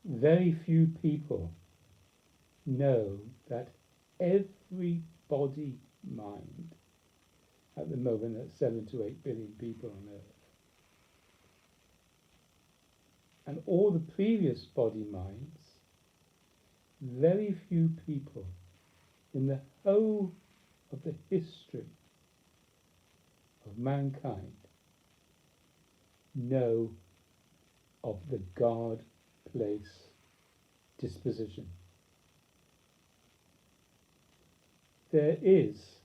very few people know that every body mind, at the moment that's 7 to 8 billion people on Earth, and all the previous body minds, very few people in the whole of the history of mankind know of the God-place disposition. There is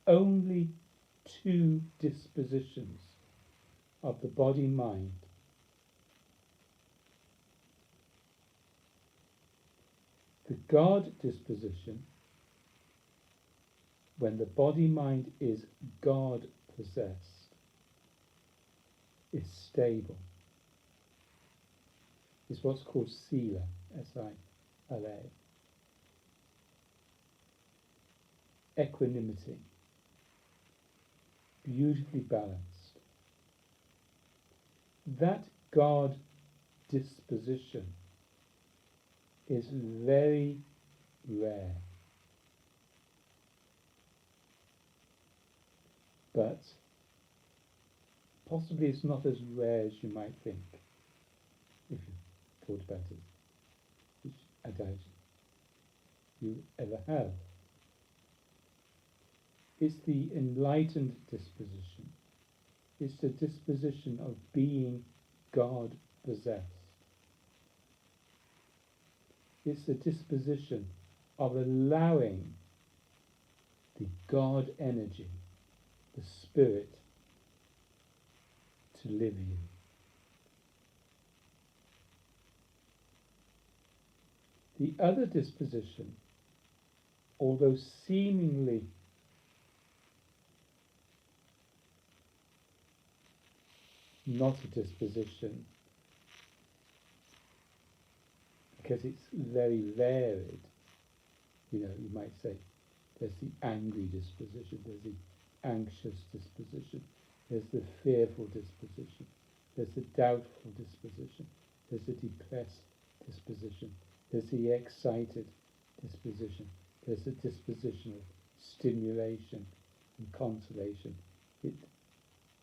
only 2 dispositions of the body-mind. The God disposition, when the body-mind is God-possessed, is stable. It's what's called Sila, S-I-L-A. Equanimity, beautifully balanced. That God disposition is very rare, but possibly it's not as rare as you might think if you thought about it, which I doubt you ever have. It's the enlightened disposition. It's the disposition of being God-possessed. It's the disposition of allowing the God energy, the Spirit, to live you. The other disposition, although seemingly not a disposition, because it's very varied. You might say there's the angry disposition, there's the anxious disposition, there's the fearful disposition, there's the doubtful disposition, there's the depressed disposition, there's the excited disposition, there's the disposition of stimulation and consolation. It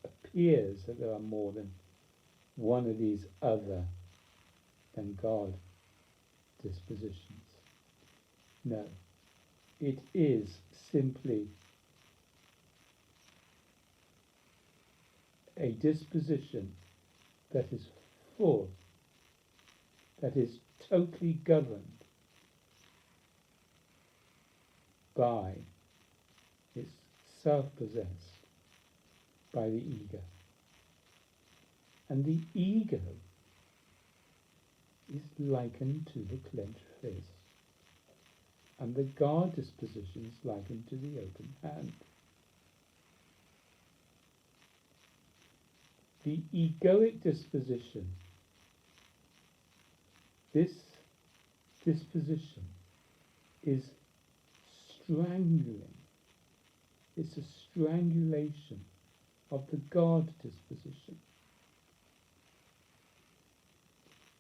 appears that there are more than one of these other than God dispositions. No, it is simply a disposition that is full, that is totally governed by, it's self-possessed by the ego. And the ego is likened to the clenched fist, and the God disposition is likened to the open hand. The egoic disposition, this disposition is strangling. It's a strangulation of the God disposition.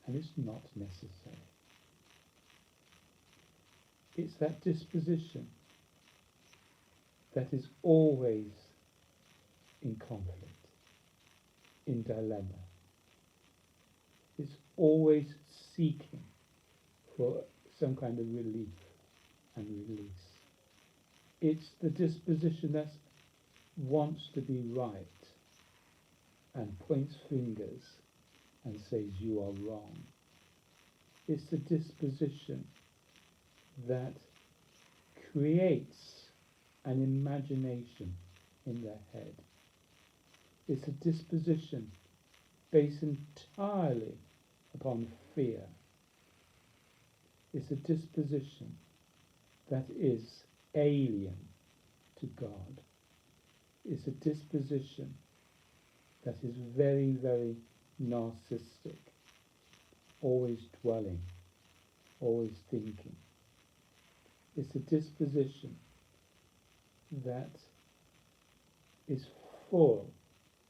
And it's not necessary. It's that disposition that is always in conflict, in dilemma. It's always seeking for some kind of relief and release. It's the disposition that wants to be right and points fingers and says you are wrong. It's the disposition that creates an imagination in their head. It's a disposition based entirely upon fear. It's a disposition that is alien to God. It's a disposition that is very, very narcissistic, always dwelling, always thinking. It's a disposition that is full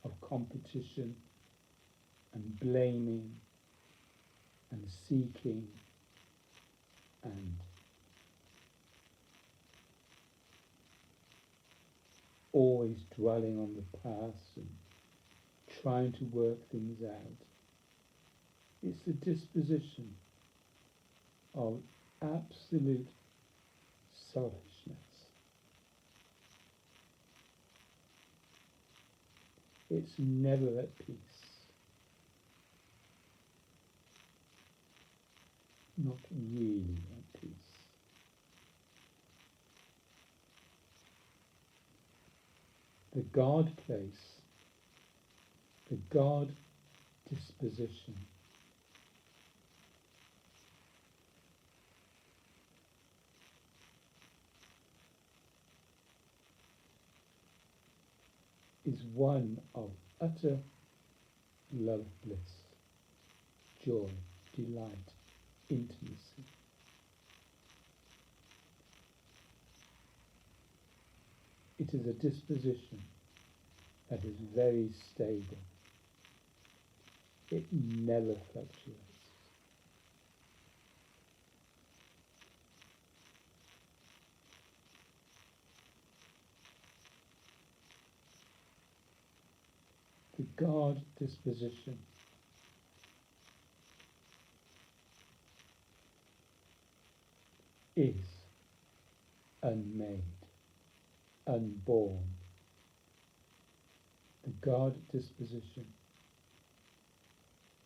of competition and blaming and seeking and always dwelling on the past and trying to work things out. It's the disposition of absolute selfishness. It's never at peace. Not really at peace. The God place, the God disposition is one of utter love, bliss, joy, delight, intimacy. It is a disposition that is very stable. It never fluctuates. The God disposition is unmade, unborn. The God disposition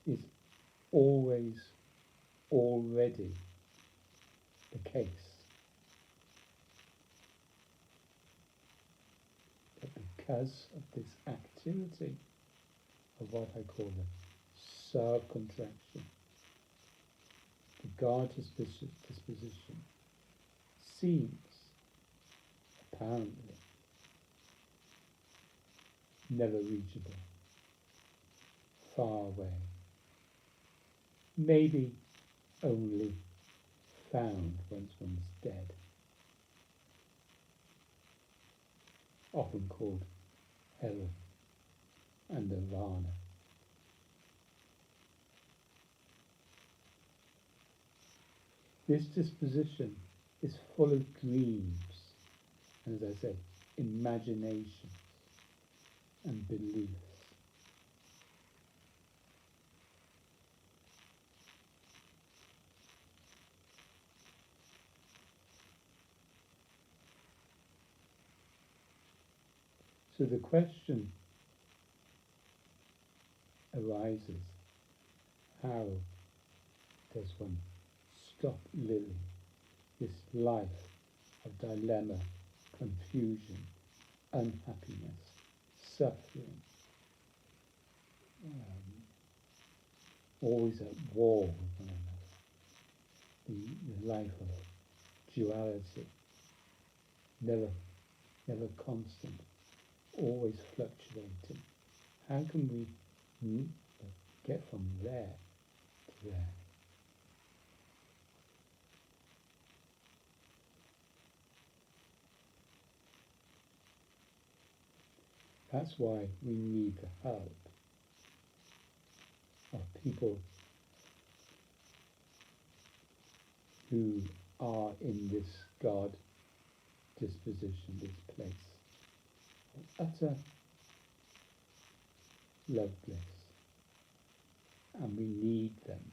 is always already the case. But because of this activity of what I call the subcontraction, the God disposition seems, apparently, never reachable, far away, maybe only found once one's dead, often called heaven and nirvana. This disposition is full of dreams, and as I say, imaginations and beliefs. So the question arises, how does one stop living this life of dilemma, confusion, unhappiness, suffering, always at war with one another, the life of duality, never constant, always fluctuating. How can we get from there to there? That's why we need the help of people who are in this God disposition, this place of utter love bliss. And we need them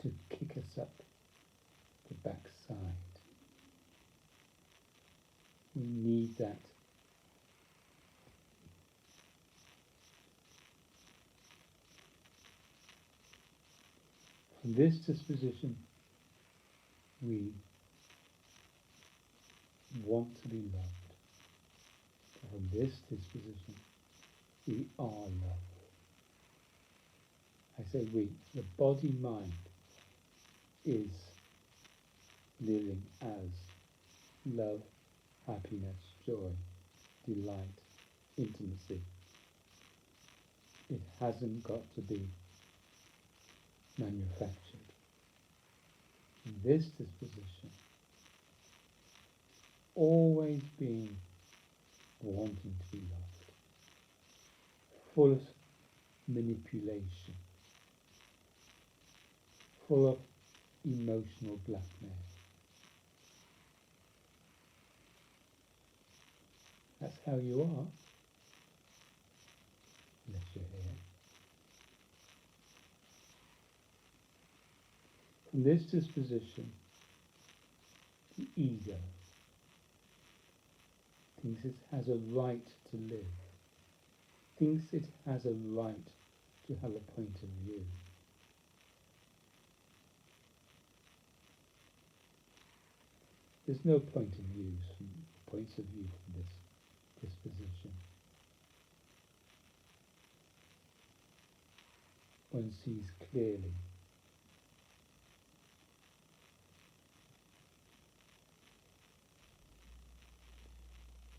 to kick us up the backside. We need that from this disposition. We want to be loved. From this disposition, we are loved. I say we, the body-mind is living as love, happiness, joy, delight, intimacy. It hasn't got to be manufactured. In this disposition, always being wanting to be loved, full of manipulation, full of emotional blackmail. That's how you are, unless you're here. From this disposition, the ego thinks it has a right to live, thinks it has a right to have a point of view. There's no points of view from this disposition. One sees clearly.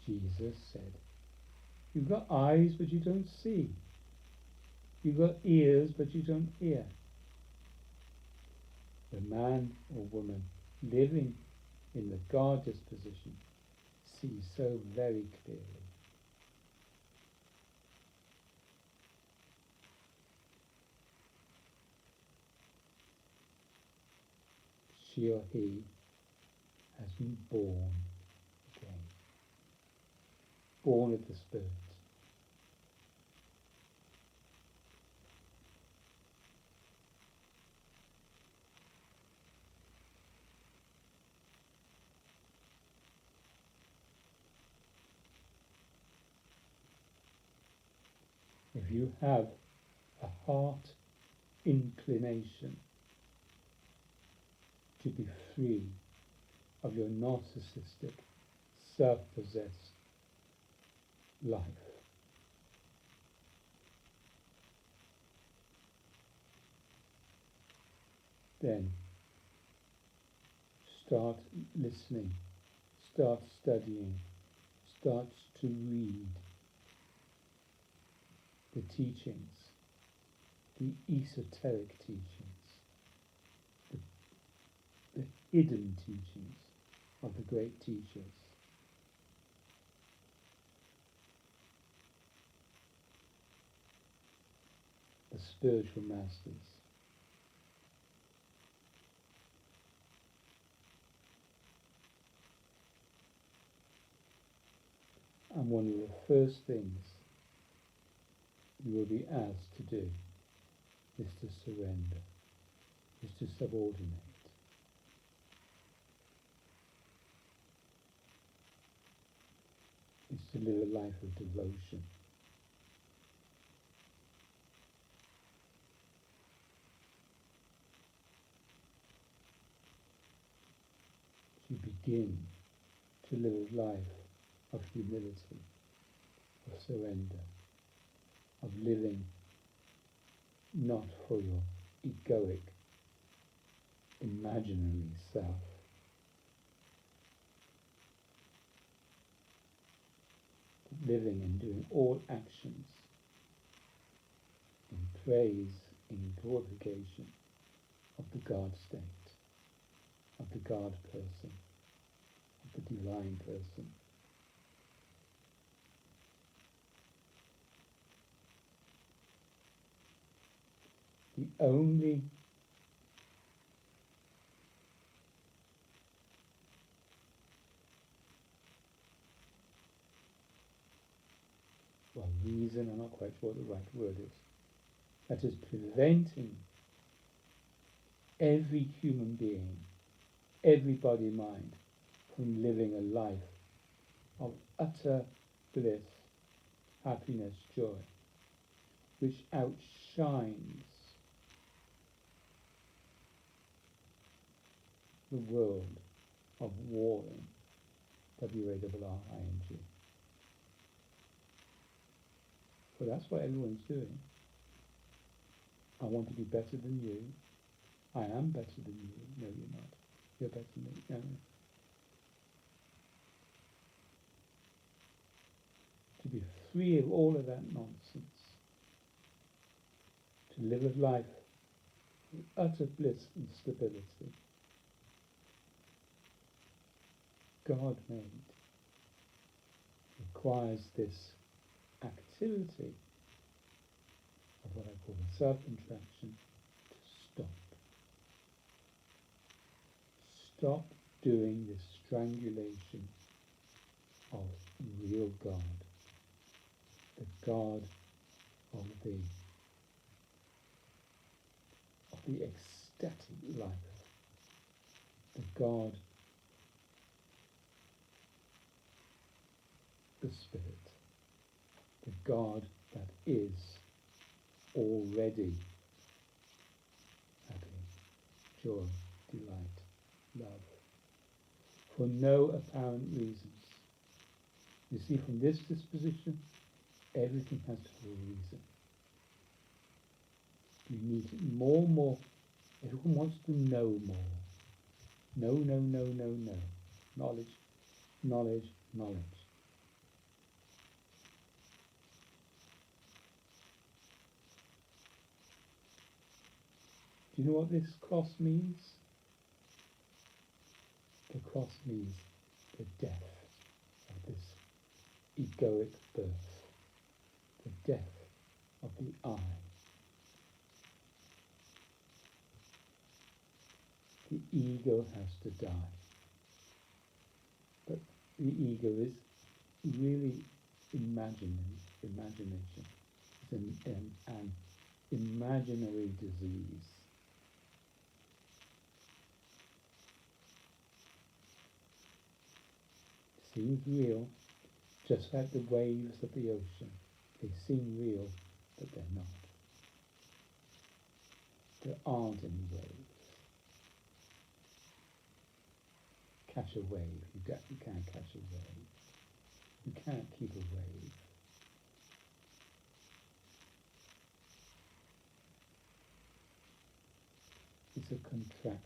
Jesus said, "You've got eyes, but you don't see. You've got ears, but you don't hear." The man or woman living in the God disposition sees so very clearly. She or he has been born again, born of the Spirit. If you have a heart inclination to be free of your narcissistic, self-possessed life, then start listening, start studying, start to read the teachings, the esoteric teachings, the hidden teachings of the great teachers. The spiritual masters. And one of the first things you will be asked to do is to surrender, is to subordinate. Is to live a life of devotion. To begin to live a life of humility, of surrender, of living not for your egoic, imaginary self, but living and doing all actions in praise, in glorification of the God state, of the God person, of the divine person. The only reason, I'm not quite sure what the right word is, that is preventing every human being, every body mind, from living a life of utter bliss, happiness, joy, which outshines the world of warring, W-A-R-R-I-N-G. Well, that's what everyone's doing. I want to be better than you. I am better than you. No, you're not. You're better than me. No. To be free of all of that nonsense. To live a life with utter bliss and stability. God made requires this activity of what I call self-contraction to stop. stop doing this strangulation of real God, the God of the ecstatic life, the God, the Spirit, the God that is already happy, joy, delight, love, for no apparent reasons. You see, from this disposition, everything has to have a reason. You need more and more. Everyone wants to know more. No, no, no, no, no. Knowledge, knowledge, knowledge. Do you know what this cross means? The cross means the death of this egoic birth, the death of the I. The ego has to die. But the ego is really imagination. It's an imaginary disease. It seems real, just like the waves of the ocean. They seem real, but they're not. There aren't any waves. Catch a wave. You can't catch a wave. You can't keep a wave. It's a contraction.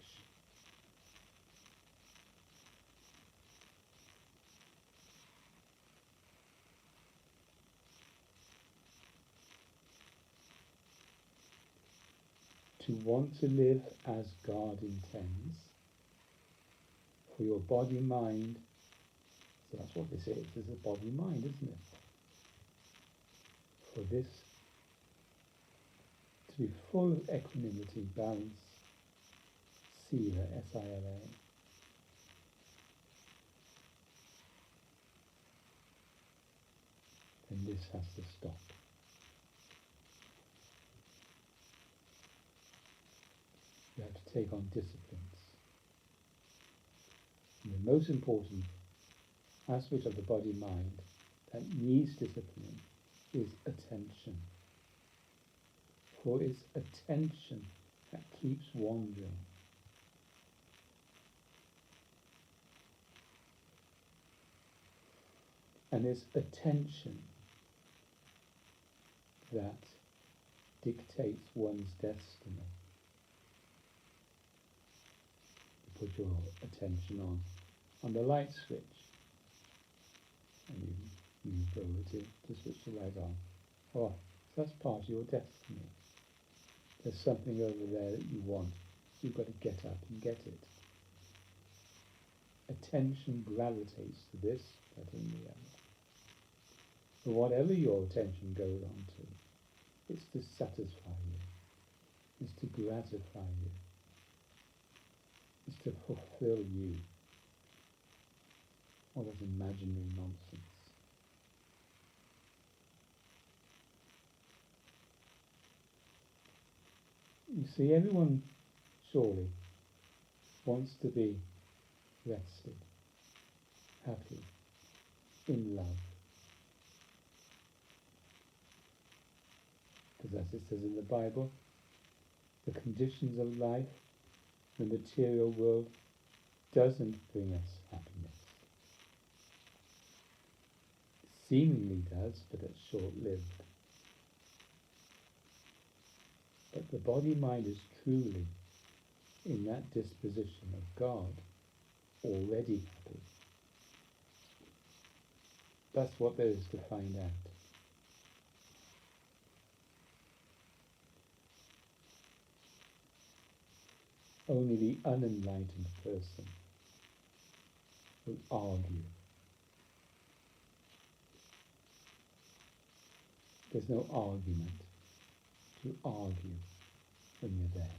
To want to live as God intends for your body-mind, so that's what this is a body-mind, isn't it? For this to be full of equanimity, balance, sila, S-I-L-A, then this has to stop. You have to take on disciplines. And the most important aspect of the body-mind that needs discipline is attention. For it's attention that keeps wandering. And it's attention that dictates one's destiny. You put your attention on the light switch, and you go to switch the light on. Oh, so that's part of your destiny. There's something over there that you want. You've got to get up and get it. Attention gravitates to this, that in the other. But whatever your attention goes on to, it's to satisfy you. It's to gratify you. It's to fulfill you. All that imaginary nonsense. You see, everyone surely wants to be rested, happy, in love. Because as it says in the Bible, the conditions of life, the material world, doesn't bring us happiness. It seemingly does, but it's short-lived. But the body-mind is truly, in that disposition of God, already happy. That's what there is to find out. Only the unenlightened person will argue. There's no argument to argue when you're there.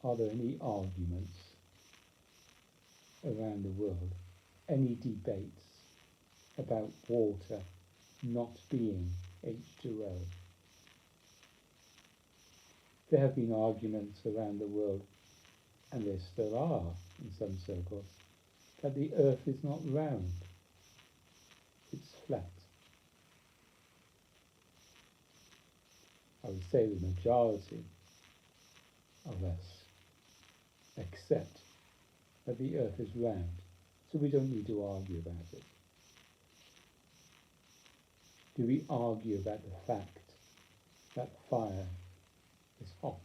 are there any arguments around the world, any debates about water not being H2O? There have been arguments around the world, and there still are in some circles, that the earth is not round, it's flat. I would say the majority of us accept that the earth is round, so we don't need to argue about it. Do we argue about the fact that fire is hot?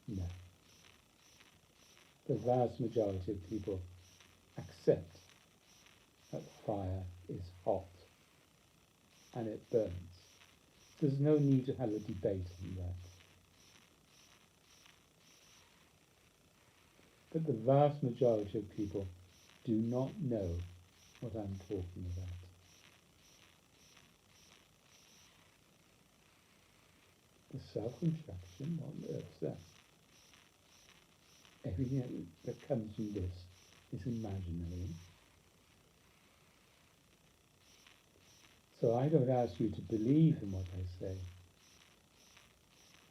No. The vast majority of people accept that fire is hot and it burns. There's no need to have a debate on that. But the vast majority of people do not know what I'm talking about. The self-contraction, what on earth's that? Everything that comes from this is imaginary. So I don't ask you to believe in what I say.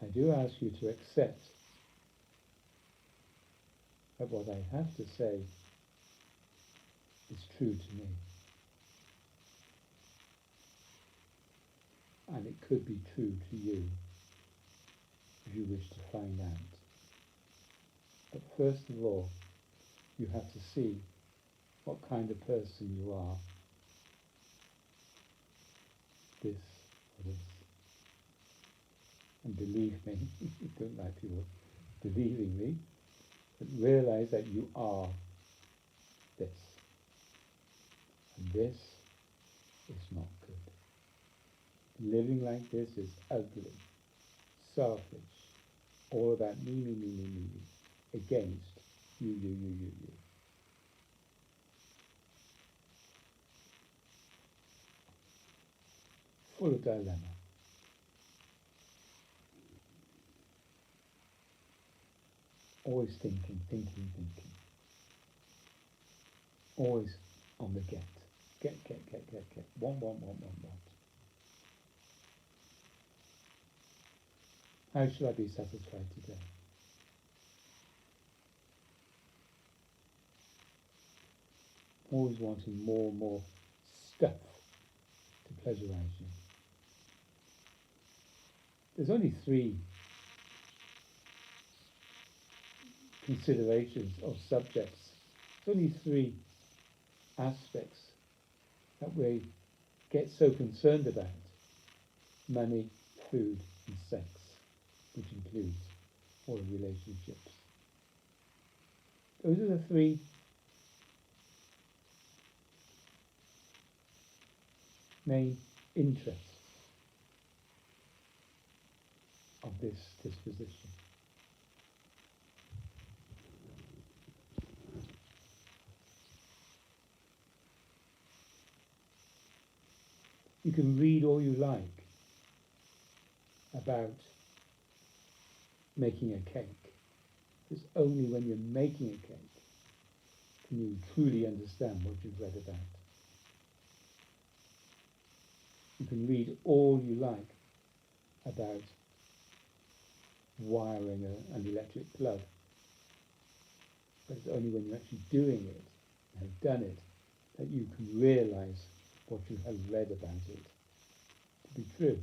I do ask you to accept that what I have to say is true to me. And it could be true to you if you wish to find out. But first of all, you have to see what kind of person you are. This or this. And believe me, you don't like people believing me, but realize that you are this. And this is not good. Living like this is ugly, selfish, all about me, against you. Full of dilemma. Always thinking. Always on the get. Get. Want. How shall I be satisfied today? Always wanting more and more stuff to pleasurize you. There's only 3 considerations or subjects. There's only 3 aspects that we get so concerned about: money, food, and sex, which includes all relationships. Those are the 3 main interests of this disposition. You can read all you like about making a cake. It's only when you're making a cake can you truly understand what you've read about. You can read all you like about wiring an electric plug, but it's only when you're actually doing it, and have done it, that you can realise what you have read about it to be true.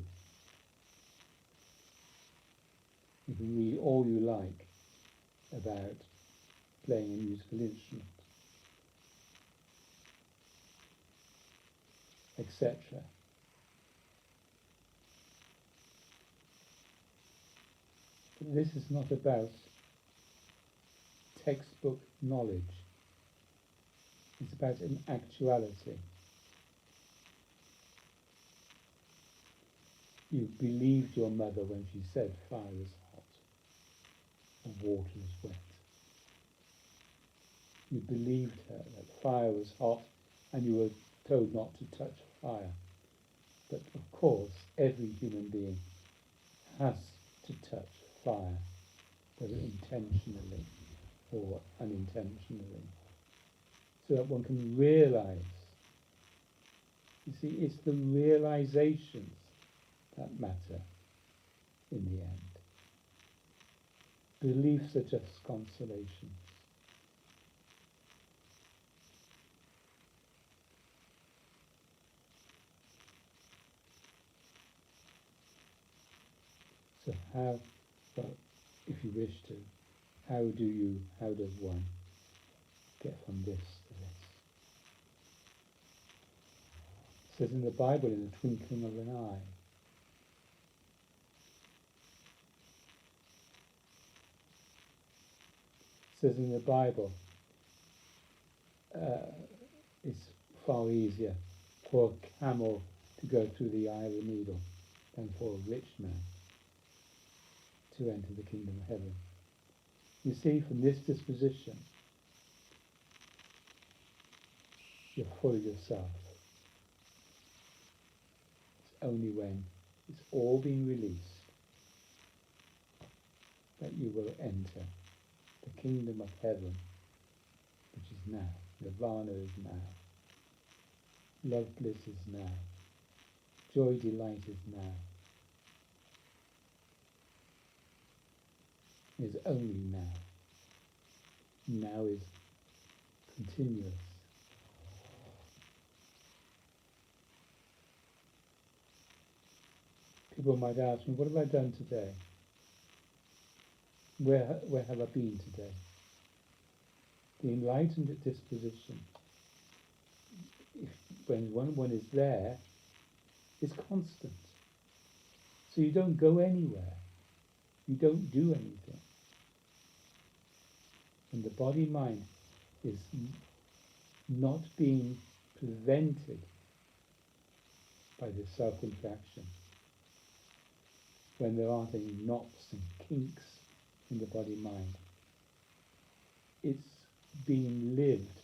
You can read all you like about playing a musical instrument, etc. But this is not about textbook knowledge. It's about an actuality. You believed your mother when she said fire is hot and water is wet. You believed her that fire was hot and you were told not to touch fire. But of course, every human being has to touch fire whether intentionally or unintentionally, so that one can realize. You see, it's the realizations that matter in the end. Beliefs are just consolations. So how, well, if you wish to, how does one get from this to this? It says in the Bible, in the twinkling of an eye. It says in the Bible, it's far easier for a camel to go through the eye of a needle than for a rich man to enter the kingdom of heaven. You see, from this disposition, you're full of yourself. It's only when it's all been released that you will enter the kingdom of heaven, which is now. Nirvana is now. Love bliss is now. Joy delight is now. Is only now. Now is continuous. People might ask me, what have I done today? Where have I been today? The enlightened disposition, when one is there, is constant. So you don't go anywhere. You don't do anything. And the body-mind is not being prevented by the self-contraction. When there aren't any knots and kinks in the body-mind, it's being lived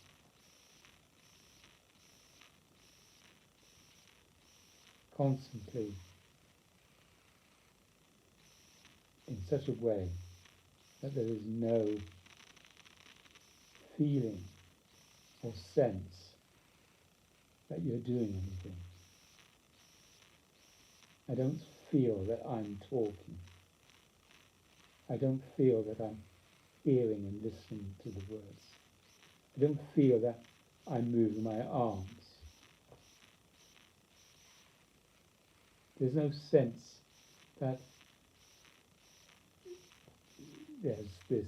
constantly in such a way that there is no feeling or sense that you're doing anything. I don't feel that I'm talking. I don't feel that I'm hearing and listening to the words. I don't feel that I'm moving my arms. There's no sense that there's this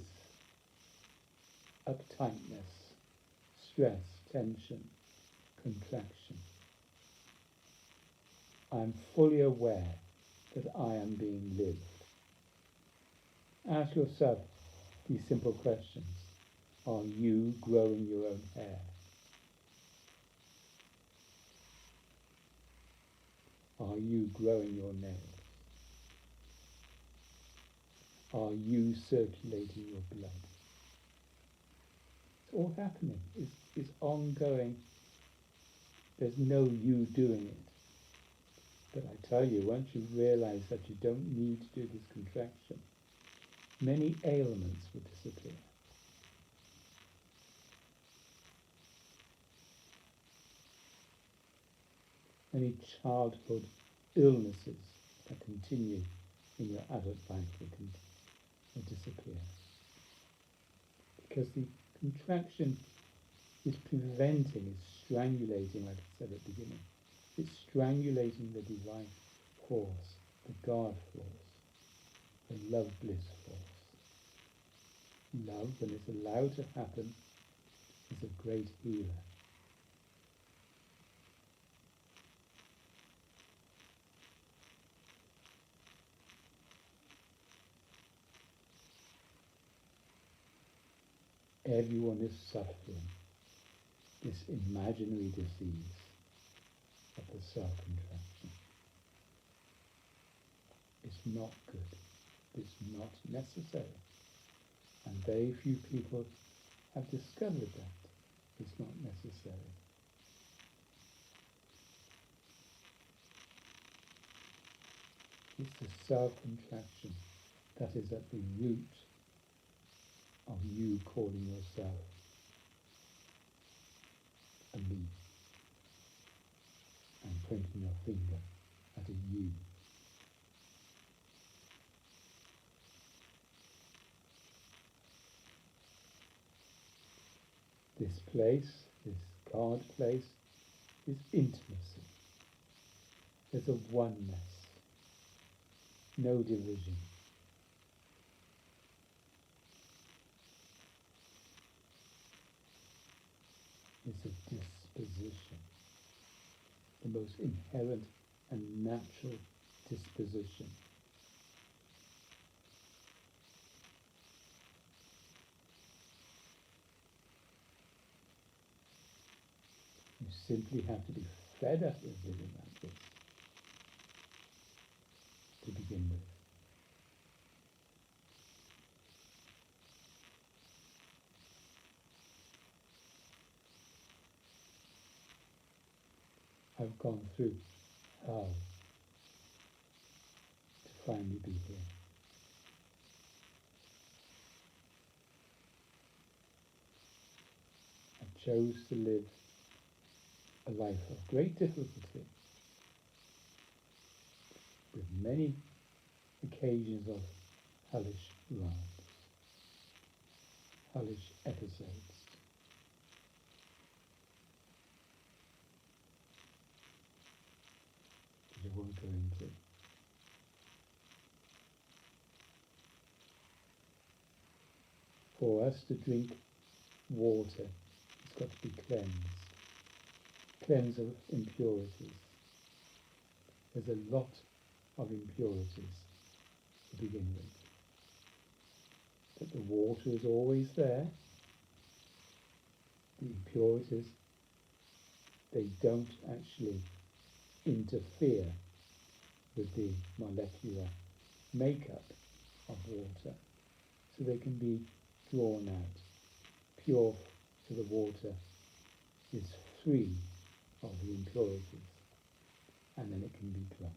uptightness, stress, tension, contraction. I'm fully aware that I am being lived. Ask yourself these simple questions. Are you growing your own hair? Are you growing your nails? Are you circulating your blood? It's all happening. It's ongoing. There's no you doing it. But I tell you, once you realize that you don't need to do this contraction, many ailments will disappear. Many childhood illnesses that continue in your adult life will disappear. Because the contraction is preventing, is strangulating, like I said at the beginning. It's strangulating the divine force, the God force, the love bliss force. Love, when it's allowed to happen, is a great healer. Everyone is suffering this imaginary disease of the self-contraction. It's not good. It's not necessary. And very few people have discovered that it's not necessary. It's the self-contraction that is at the root of you calling yourself a me and pointing your finger at a you. This place, this God place, is intimacy. There's a oneness, no division. It's a disposition, the most inherent and natural disposition. You simply have to be fed up with living like this to begin with. I've gone through hell to finally be here. I chose to live a life of great difficulty, with many occasions of hellish rides, hellish episodes. Which I won't go into. For us to drink water, it's got to be cleansed of impurities. There's a lot of impurities to begin with. But the water is always there. The impurities, they don't actually interfere with the molecular makeup of water, so they can be drawn out. Pure, so the water is free of the impurities, and then it can be drunk.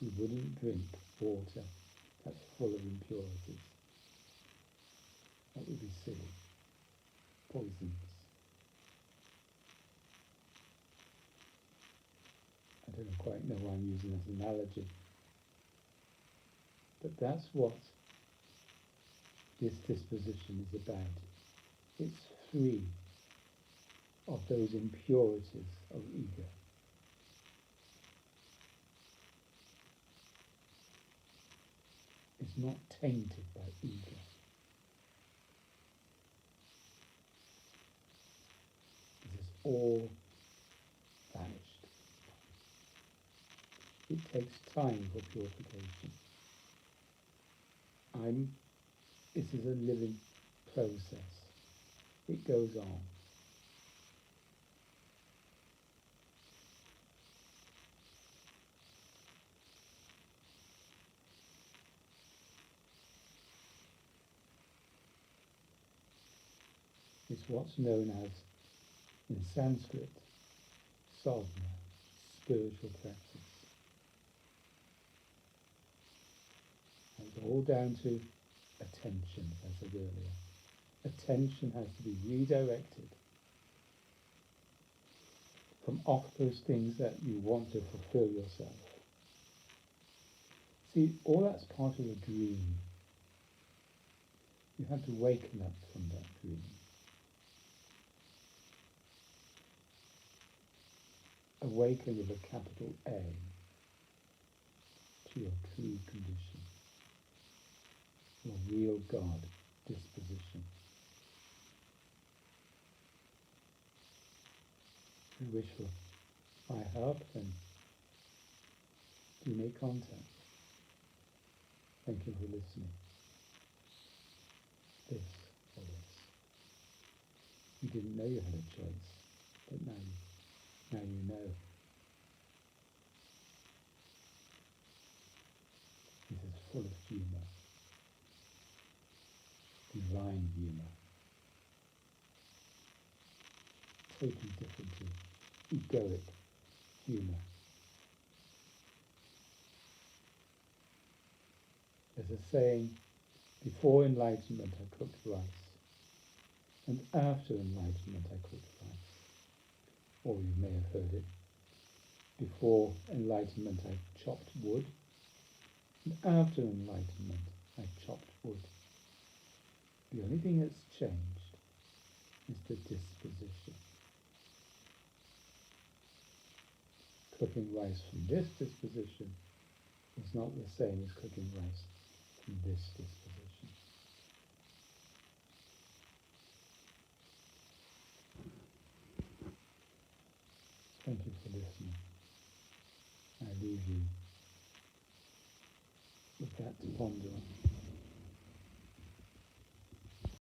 We wouldn't drink water that's full of impurities. That would be silly. Poisons. I don't quite know why I'm using that analogy, but that's what this disposition is about. It's free of those impurities of ego. It's not tainted by ego. It is all vanished. It takes time for purification. This is a living process. It goes on. It's what's known as, in Sanskrit, sadhana, spiritual practice. And it's all down to attention, as I said earlier. Attention has to be redirected from off those things that you want to fulfill yourself. See, all that's part of a dream. You have to waken up from that dream. Awaken with a capital A to your true condition, your real God disposition. If you wish for my help, then do make contact. Thank you for listening. This or this. You didn't know you had a choice, but now you know. This is full of humour, divine humour, totally different to egoic humour. There's a saying, Before enlightenment I cooked rice, and after enlightenment I cooked rice. Or you may have heard it, before enlightenment I chopped wood, and after enlightenment I chopped wood. The only thing that's changed is the disposition. Cooking rice from this disposition is not the same as cooking rice from this disposition. Thank you for listening. I leave you with that to ponder on.